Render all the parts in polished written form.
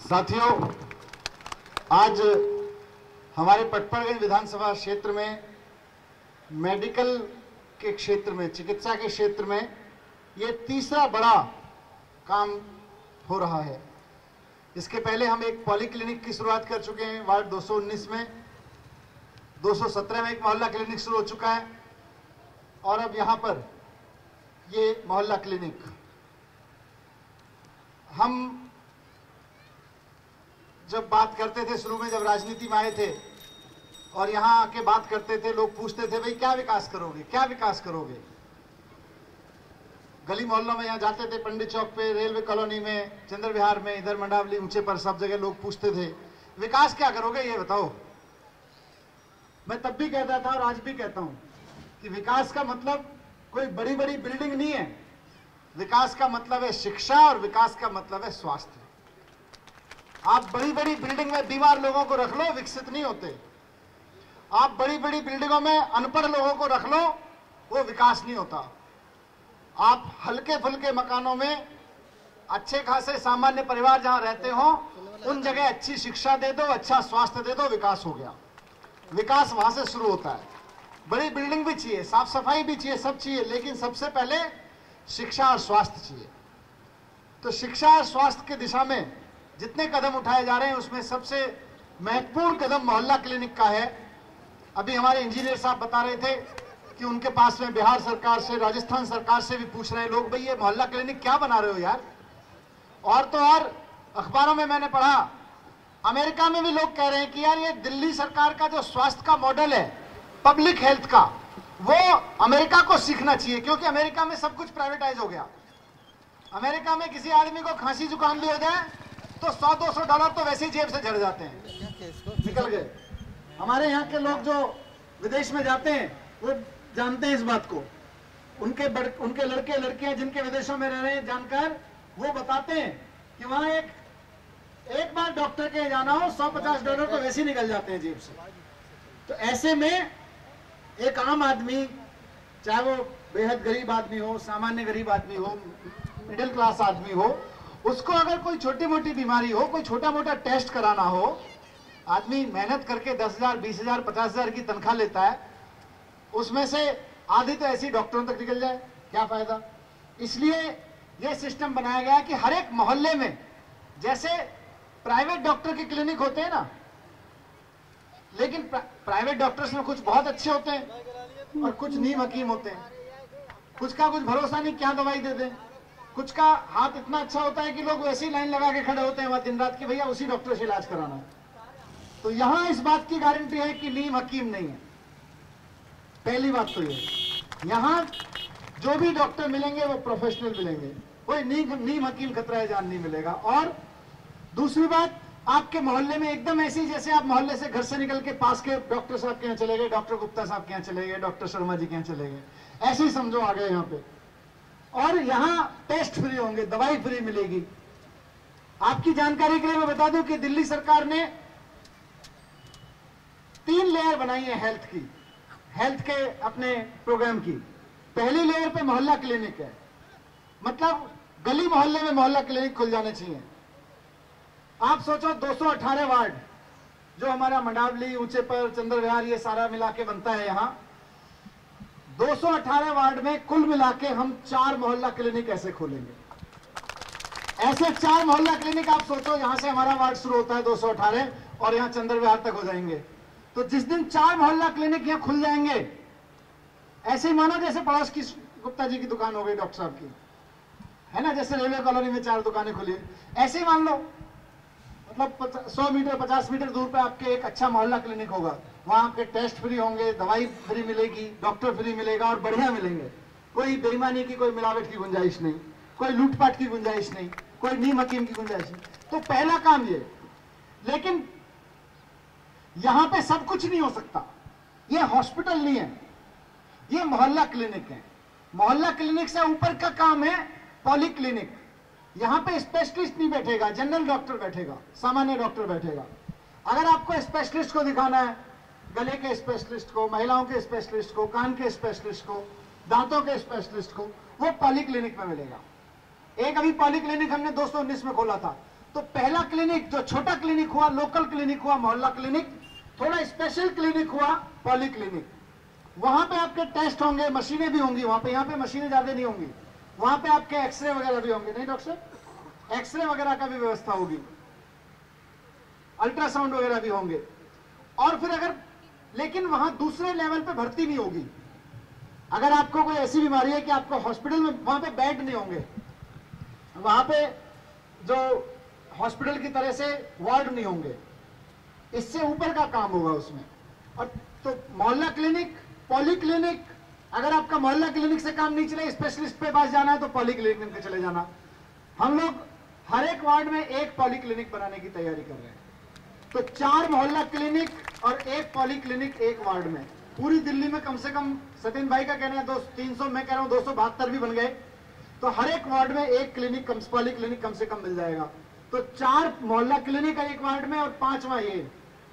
साथियों, आज हमारे पटपर्गंज विधानसभा क्षेत्र में मेडिकल के क्षेत्र में, चिकित्सा के क्षेत्र में ये तीसरा बड़ा काम हो रहा है। इसके पहले हम एक पॉलीक्लिनिक की शुरुआत कर चुके हैं वार्ड 219 में, 217 में एक मोहल्ला क्लिनिक शुरू हो चुका है और अब यहाँ पर ये मोहल्ला क्लिनिक। हम जब बात करते थे शुरू में, जब राजनीति में आए थे और यहाँ आके बात करते थे, लोग पूछते थे भाई क्या विकास करोगे, क्या विकास करोगे। गली मोहल्लों में यहाँ जाते थे, पंडित चौक पे, रेलवे कॉलोनी में, चंद्र विहार में, इधर मंडावली ऊंचे पर, सब जगह लोग पूछते थे विकास क्या करोगे ये बताओ। मैं तब भी कहता था और आज भी कहता हूं कि विकास का मतलब कोई बड़ी बड़ी बिल्डिंग नहीं है। विकास का मतलब है शिक्षा और विकास का मतलब है स्वास्थ्य। आप बड़ी बड़ी बिल्डिंग में बीमार लोगों को रख लो, विकसित नहीं होते। आप बड़ी बड़ी बिल्डिंगों में अनपढ़ लोगों को रख लो, वो विकास नहीं होता। आप हल्के फुल्के मकानों में अच्छे खासे सामान्य परिवार जहां रहते हो, उन जगह अच्छी शिक्षा दे दो, अच्छा स्वास्थ्य दे दो, विकास हो गया। विकास वहां से शुरू होता है। बड़ी बिल्डिंग भी चाहिए, साफ सफाई भी चाहिए, सब चाहिए, लेकिन सबसे पहले शिक्षा और स्वास्थ्य चाहिए। तो शिक्षा और स्वास्थ्य की दिशा में जितने कदम उठाए जा रहे हैं, उसमें सबसे महत्वपूर्ण कदम मोहल्ला क्लिनिक का है। अभी हमारे इंजीनियर साहब बता रहे थे कि उनके पास में बिहार सरकार से, राजस्थान सरकार से भी पूछ रहे हैं लोग, भाई ये मोहल्ला क्लिनिक क्या बना रहे हो यार। और तो और अखबारों में मैंने पढ़ा, अमेरिका में भी लोग कह रहे हैं कि यार ये दिल्ली सरकार का जो स्वास्थ्य का मॉडल है पब्लिक हेल्थ का, वो अमेरिका को सीखना चाहिए, क्योंकि अमेरिका में सब कुछ प्राइवेटाइज हो गया। अमेरिका में किसी आदमी को खांसी जुकाम भी हो जाए तो $100-200 तो वैसे ही जेब से झड़ जाते हैं, निकल गए। हमारे यहाँ के लोग जो विदेश में जाते हैं वो जानते हैं इस बात को। उनके लड़के लड़कियां जिनके विदेशों में रह रहे हैं, जानकर वो बताते हैं कि वहां एक बार डॉक्टर के जाना हो $100-50 तो वैसे ही निकल जाते हैं जेब से। तो ऐसे में एक आम आदमी, चाहे वो बेहद गरीब आदमी हो, सामान्य गरीब आदमी हो, मिडिल क्लास आदमी हो, उसको अगर कोई छोटी मोटी बीमारी हो, कोई छोटा मोटा टेस्ट कराना हो, आदमी मेहनत करके 10,000, 20,000, 50,000 की तनख्वाह लेता है, उसमें से आधी तो ऐसी डॉक्टरों तक निकल जाए, क्या फायदा। इसलिए यह सिस्टम बनाया गया कि हर एक मोहल्ले में, जैसे प्राइवेट डॉक्टर के क्लिनिक होते हैं ना, लेकिन प्राइवेट डॉक्टर्स में कुछ बहुत अच्छे होते हैं और कुछ नीम हकीम होते हैं। कुछ का कुछ भरोसा नहीं क्या दवाई दे दें, कुछ का हाथ इतना अच्छा होता है कि लोग वैसी लाइन लगा के खड़े होते हैं वहां दिन रात की, भैया उसी डॉक्टर से इलाज कराना है। तो यहां इस बात की गारंटी है कि नीम हकीम नहीं है। पहली बात तो ये, यहां जो भी डॉक्टर मिलेंगे वो प्रोफेशनल मिलेंगे, कोई नीम हकीम खतरा जान नहीं मिलेगा। और दूसरी बात, आपके मोहल्ले में एकदम ऐसी, जैसे आप मोहल्ले से घर से निकल के पास के डॉक्टर साहब के यहाँ चले गए, डॉक्टर गुप्ता साहब के यहाँ चले गए, डॉक्टर शर्मा जी के यहाँ चले गए, ऐसे ही समझो आ गए यहाँ पे। और यहाँ टेस्ट फ्री होंगे, दवाई फ्री मिलेगी। आपकी जानकारी के लिए मैं बता दूं कि दिल्ली सरकार ने 3 लेयर बनाई है हेल्थ की, हेल्थ के अपने प्रोग्राम की। पहली लेयर पे मोहल्ला क्लिनिक है, मतलब गली मोहल्ले में मोहल्ला क्लिनिक खुल जाने चाहिए। आप सोचो 218 वार्ड जो हमारा मंडावली, ऊंचे पर, चंद्र विहार, ये सारा मिला के बनता है, यहाँ 218 वार्ड में कुल मिला के हम 4 मोहल्ला क्लिनिक ऐसे खोलेंगे। ऐसे 4 मोहल्ला क्लिनिक आप सोचो, यहां से हमारा वार्ड शुरू होता है 218 और यहां चंद्र विहार तक हो जाएंगे। तो जिस दिन 4 मोहल्ला क्लिनिक यहां खुल जाएंगे, ऐसे ही मानो जैसे पड़ोस की गुप्ता जी की दुकान हो गई डॉक्टर साहब की, है ना, जैसे रेलवे कॉलोनी में 4 दुकानें खुली, ऐसे ही मान लो, मतलब 100 मीटर 50 मीटर दूर पे आपके एक अच्छा मोहल्ला क्लिनिक होगा। वहां आपके टेस्ट फ्री होंगे, दवाई फ्री मिलेगी, डॉक्टर फ्री मिलेगा और बढ़िया मिलेंगे। कोई बेईमानी की, कोई मिलावट की गुंजाइश नहीं, कोई लूटपाट की गुंजाइश नहीं, कोई नीम हकीम की गुंजाइश नहीं। तो पहला काम ये। लेकिन यहां पे सब कुछ नहीं हो सकता, ये हॉस्पिटल नहीं है, ये मोहल्ला क्लिनिक है। मोहल्ला क्लिनिक से ऊपर का काम है पॉलीक्लिनिक। यहां पे स्पेशलिस्ट नहीं बैठेगा, जनरल डॉक्टर बैठेगा, सामान्य डॉक्टर बैठेगा। अगर आपको स्पेशलिस्ट को दिखाना है, गले के स्पेशलिस्ट को, महिलाओं के स्पेशलिस्ट को, कान के स्पेशलिस्ट को, दांतों के स्पेशलिस्ट को, वो पॉलीक्लिनिक में मिलेगा। एक अभी पॉलीक्लिनिक हमने 219 में खोला था, तो पहला क्लिनिक जो छोटा क्लिनिक हुआ, लोकल क्लिनिक हुआ, मोहल्ला क्लिनिक, थोड़ा स्पेशल क्लिनिक हुआ पॉली क्लिनिक। वहां पे आपके टेस्ट होंगे, मशीनें भी होंगी वहां पे, यहाँ पे मशीनें ज्यादा नहीं होंगी, वहां पे आपके एक्सरे वगैरह भी होंगे, नहीं डॉक्टर साहब, एक्सरे वगैरह का भी व्यवस्था होगी, अल्ट्रासाउंड वगैरह भी होंगे। और फिर अगर, लेकिन वहां दूसरे लेवल पे भर्ती नहीं होगी। अगर आपको कोई ऐसी बीमारी है कि आपको हॉस्पिटल में, वहां पे बेड नहीं होंगे, वहां पे जो हॉस्पिटल की तरह से वार्ड नहीं होंगे, इससे ऊपर का काम होगा उसमें। और तो मोहल्ला क्लिनिक, पॉली क्लिनिक, अगर आपका मोहल्ला क्लिनिक से काम नहीं चले, स्पेशलिस्ट पे पास जाना है तो पॉली क्लिनिक पे चले जाना। हम लोग हर एक वार्ड में एक पॉली क्लिनिक बनाने की तैयारी कर रहे हैं। तो 4 मोहल्ला क्लिनिक और 1 पॉली क्लिनिक एक वार्ड में। पूरी दिल्ली में कम से कम, सतीन भाई का कहना है 300, मैं कह रहा हूं 272 भी बन गए, तो हर एक वार्ड में एक क्लिनिक, पॉली क्लिनिक कम से कम मिल जाएगा। तो 4 मोहल्ला क्लिनिक है एक वार्ड में और 5वां ये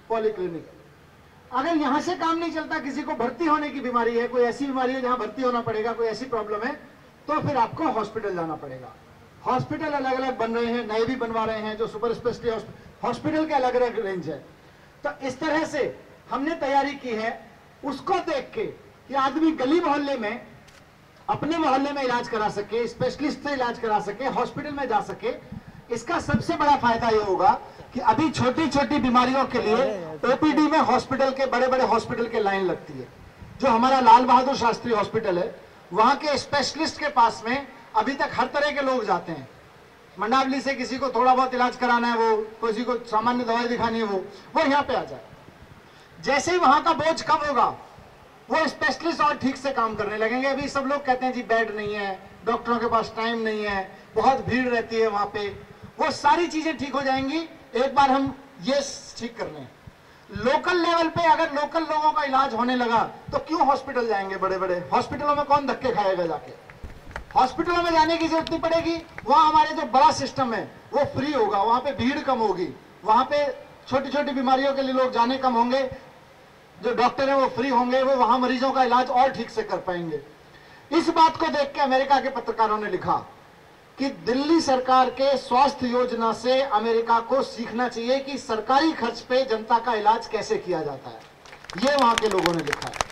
पॉली क्लिनिक। अगर यहां से काम नहीं चलता, किसी को भर्ती होने की बीमारी है, कोई ऐसी बीमारी है जहां भर्ती होना पड़ेगा, कोई ऐसी प्रॉब्लम है, तो फिर आपको हॉस्पिटल जाना पड़ेगा। हॉस्पिटल अलग अलग बन रहे हैं, नए भी बनवा रहे हैं, जो सुपर स्पेशलिटी हॉस्पिटल के अलग अलग रेंज है। तो इस तरह से हमने तैयारी की है, उसको देख के कि आदमी गली मोहल्ले में, अपने मोहल्ले में इलाज करा सके, स्पेशलिस्ट से इलाज करा सके, हॉस्पिटल में जा सके। इसका सबसे बड़ा फायदा यह होगा कि अभी छोटी छोटी बीमारियों के लिए ओपीडी में हॉस्पिटल के, बड़े बड़े हॉस्पिटल के लाइन लगती है। जो हमारा लाल बहादुर शास्त्री हॉस्पिटल है, वहां के स्पेशलिस्ट के पास में अभी तक हर तरह के लोग जाते हैं। मंडावली से किसी को थोड़ा बहुत इलाज कराना है, वो किसी को सामान्य दवाई दिखानी है, वो यहाँ पे आ जाए। जैसे ही वहां का बोझ कम होगा, वो स्पेशलिस्ट और ठीक से काम करने लगेंगे। अभी सब लोग कहते हैं जी बेड नहीं है, डॉक्टरों के पास टाइम नहीं है, बहुत भीड़ रहती है वहां पे, वो सारी चीजें ठीक हो जाएंगी। एक बार हम ये ठीक कर लें, लोकल लेवल पे अगर लोकल लोगों का इलाज होने लगा तो क्यों हॉस्पिटल जाएंगे? बड़े बड़े हॉस्पिटलों में कौन धक्के खाएगा जाके? हॉस्पिटलों में जाने की जरूरत नहीं पड़ेगी। वहां हमारे जो बड़ा सिस्टम है वो फ्री होगा, वहां पे भीड़ कम होगी, वहां पे छोटी छोटी बीमारियों के लिए लोग जाने कम होंगे, जो डॉक्टर है वो फ्री होंगे, वो वहां मरीजों का इलाज और ठीक से कर पाएंगे। इस बात को देख के अमेरिका के पत्रकारों ने लिखा कि दिल्ली सरकार के स्वास्थ्य योजना से अमेरिका को सीखना चाहिए कि सरकारी खर्च पे जनता का इलाज कैसे किया जाता है। ये वहां के लोगों ने लिखा है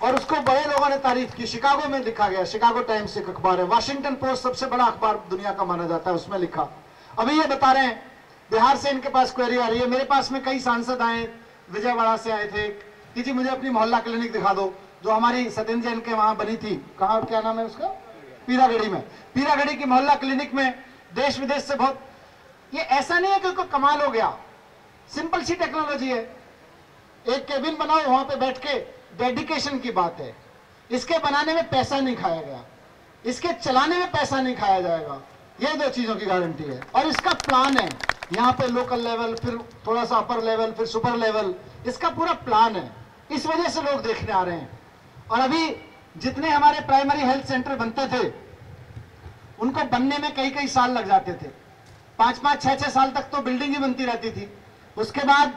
और उसको बड़े लोगों ने तारीफ की। शिकागो में लिखा गया, शिकागो टाइम्स एक अखबार है, वाशिंगटन पोस्ट सबसे बड़ा अखबार दुनिया का माना जाता है, उसमें लिखा। अभी ये बता रहे हैं, बिहार से इनके पास क्वेरी आ रही है, मेरे पास में कई सांसद आए, विजयवाड़ा से आए थे कि जी मुझे अपनी मोहल्ला क्लिनिक दिखा दो, जो हमारी सत्येंद्र जैन के वहां बनी थी, कहा क्या नाम है उसका, पीरागढ़ी में, पीरागढ़ी की मोहल्ला क्लिनिक में देश विदेश से बहुत, ये ऐसा नहीं है कि कोई कमाल हो गया, सिंपल सी टेक्नोलॉजी है। एक केबिन बनाओ, वहां पे बैठ के, डेडिकेशन की बात है। इसके बनाने में पैसा नहीं खाया गया, इसके चलाने में पैसा नहीं खाया जाएगा, ये 2 चीजों की गारंटी है। और इसका प्लान है, यहाँ पे लोकल लेवल, फिर थोड़ा सा अपर लेवल, फिर सुपर लेवल, इसका पूरा प्लान है। इस वजह से लोग देखने आ रहे हैं। और अभी जितने हमारे प्राइमरी हेल्थ सेंटर बनते थे, उनको बनने में कई कई साल लग जाते थे, 5-5, 6-6 साल तक तो बिल्डिंग ही बनती रहती थी। उसके बाद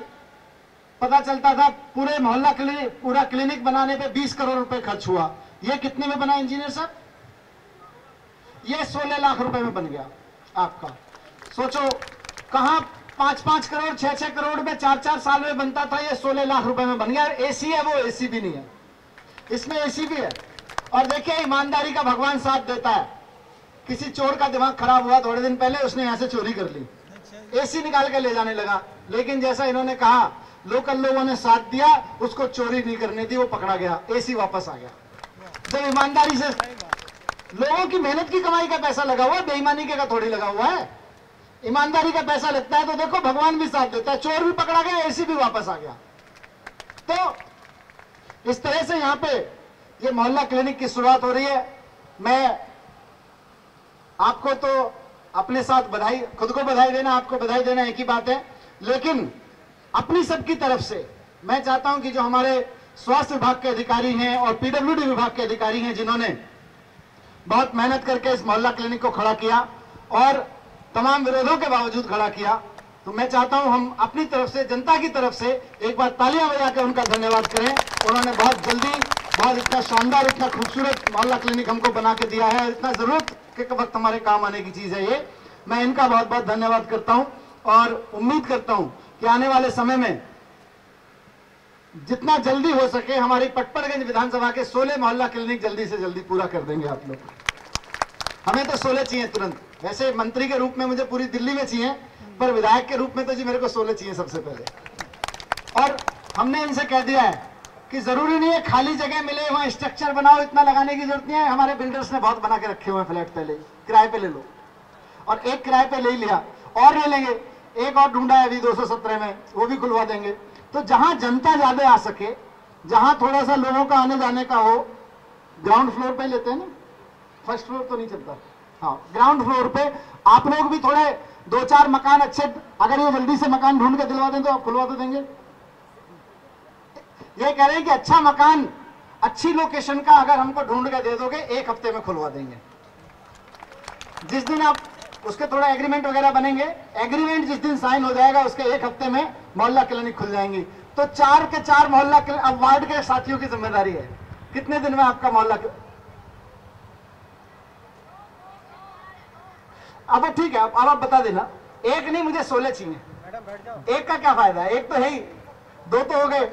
पता चलता था पूरे मोहल्ला क्लिनिक, पूरा क्लिनिक बनाने पे 20 करोड़ रुपए खर्च हुआ। ये कितने में बना इंजीनियर साहब? ये 16 लाख रुपए में बन गया आपका। सोचो, कहां 5-5 करोड़, 6-6 करोड़ में 4-4 साल में बनता था, ये 16 लाख रुपए में बन गया। एसी है, वो एसी भी नहीं है, इसमें एसी भी है। और देखिए, ईमानदारी का भगवान साथ देता है। किसी चोर का दिमाग खराब हुआ थोड़े दिन पहले, उसने यहां से चोरी कर ली, एसी निकाल के ले जाने लगा, लेकिन जैसा इन्होंने कहा, लोकल लोगों ने साथ दिया, उसको चोरी नहीं करनी थी, वो पकड़ा गया, एसी वापस आ गया। जब ईमानदारी से लोगों की मेहनत की कमाई का पैसा लगा हुआ, बेईमानी का थोड़ी लगा हुआ है, ईमानदारी का पैसा लगता है तो देखो भगवान भी साथ देता है। चोर भी पकड़ा गया, एसी भी वापस आ गया। तो इस तरह से यहाँ पे ये मोहल्ला क्लिनिक की शुरुआत हो रही है। मैं आपको तो अपने साथ बधाई, खुद को बधाई देना, आपको बधाई देना एक ही बात है, लेकिन अपनी सबकी तरफ से मैं चाहता हूं कि जो हमारे स्वास्थ्य विभाग के अधिकारी हैं और पीडब्ल्यूडी विभाग के अधिकारी हैं, जिन्होंने बहुत मेहनत करके इस मोहल्ला क्लिनिक को खड़ा किया और तमाम विरोधों के बावजूद खड़ा किया, तो मैं चाहता हूं हम अपनी तरफ से, जनता की तरफ से एक बार तालियां बजाकर उनका धन्यवाद करें। उन्होंने बहुत जल्दी, बहुत इतना शानदार, इतना खूबसूरत मोहल्ला क्लिनिक हमको बना के दिया है, इतना जरूरत के वक्त हमारे काम आने की चीज है ये। मैं इनका बहुत बहुत धन्यवाद करता हूं। और उम्मीद करता हूं कि आने वाले समय में जितना जल्दी हो सके हमारी पटपड़गंज विधानसभा के 16 मोहल्ला क्लिनिक जल्दी से जल्दी पूरा कर देंगे आप लोग। हमें तो 16 चाहिए तुरंत, वैसे मंत्री के रूप में मुझे पूरी दिल्ली में चाहिए, पर विधायक के रूप में तो जी मेरे को 16 चाहिए सबसे पहले। और हमने इनसे कह दिया है कि जरूरी नहीं है खाली जगह मिले वहां स्ट्रक्चर बनाओ, इतना लगाने की जरूरत नहीं है। हमारे बिल्डर्स ने बहुत बना के रखे हुए हैं फ्लैट, पहले किराए पे ले लो, और एक किराए पे ले लिया और ले लेंगे, एक और ढूंढा है अभी 217 में, वो भी खुलवा देंगे। तो जहां जनता ज्यादा आ सके, जहां थोड़ा सा लोगों का आने जाने का हो, ग्राउंड फ्लोर पे लेते हैं ना, फर्स्ट फ्लोर तो नहीं चलता, हाँ ग्राउंड फ्लोर पे आप लोग भी थोड़े 2-4 मकान अच्छे, अगर ये जल्दी से मकान ढूंढ के दिलवा दें तो आप खुलवा तो देंगे। ये कह रहे हैं कि अच्छा मकान अच्छी लोकेशन का अगर हमको ढूंढ के दे दोगे 1 हफ्ते में खुलवा देंगे। जिस दिन आप उसके थोड़ा एग्रीमेंट वगैरह बनेंगे, एग्रीमेंट जिस दिन साइन हो जाएगा उसके 1 हफ्ते में मोहल्ला क्लिनिक खुल जाएंगी। तो 4 के 4 मोहल्ला क्लिनिक, अब वार्ड के साथियों की जिम्मेदारी है कितने दिन में आपका मोहल्ला, अब ठीक है अब आप बता देना, एक नहीं मुझे 16 चाहिए। एक का क्या फायदा है, एक तो है ही, 2 तो हो गए।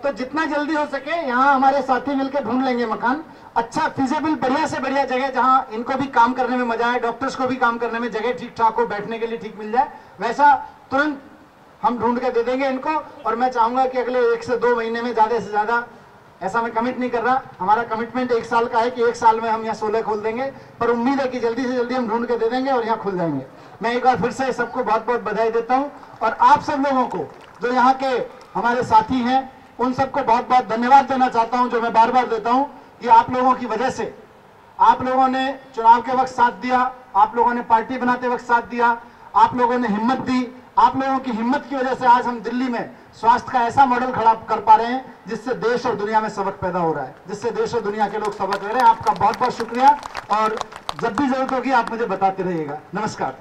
तो जितना जल्दी हो सके यहाँ हमारे साथी मिलकर ढूंढ लेंगे मकान, अच्छा फिजिबल बढ़िया से बढ़िया जगह जहां इनको भी काम करने में मजा आए, डॉक्टर्स को भी काम करने में जगह ठीक ठाक हो, बैठने के लिए ठीक मिल जाए, वैसा तुरंत हम ढूंढ के दे देंगे इनको। और मैं चाहूंगा कि अगले 1 से 2 महीने में ज्यादा से ज्यादा, ऐसा मैं कमिट नहीं कर रहा, हमारा कमिटमेंट 1 साल का है कि 1 साल में हम यहाँ 16 खोल देंगे, पर उम्मीद है कि जल्दी से जल्दी हम ढूंढ के दे देंगे और यहाँ खुल जाएंगे। मैं एक बार फिर से सबको बहुत बहुत बधाई देता हूँ, और आप सब लोगों को जो यहाँ के हमारे साथी हैं उन सबको बहुत बहुत धन्यवाद देना चाहता हूँ, जो मैं बार बार देता हूँ कि आप लोगों की वजह से, आप लोगों ने चुनाव के वक्त साथ दिया, आप लोगों ने पार्टी बनाते वक्त साथ दिया, आप लोगों ने हिम्मत दी, आप लोगों की हिम्मत की वजह से आज हम दिल्ली में स्वास्थ्य का ऐसा मॉडल खड़ा कर पा रहे हैं जिससे देश और दुनिया में सबक पैदा हो रहा है, जिससे देश और दुनिया के लोग सबक ले रहे हैं। आपका बहुत बहुत शुक्रिया, और जब भी जरूरत होगी आप मुझे बताते रहिएगा। नमस्कार।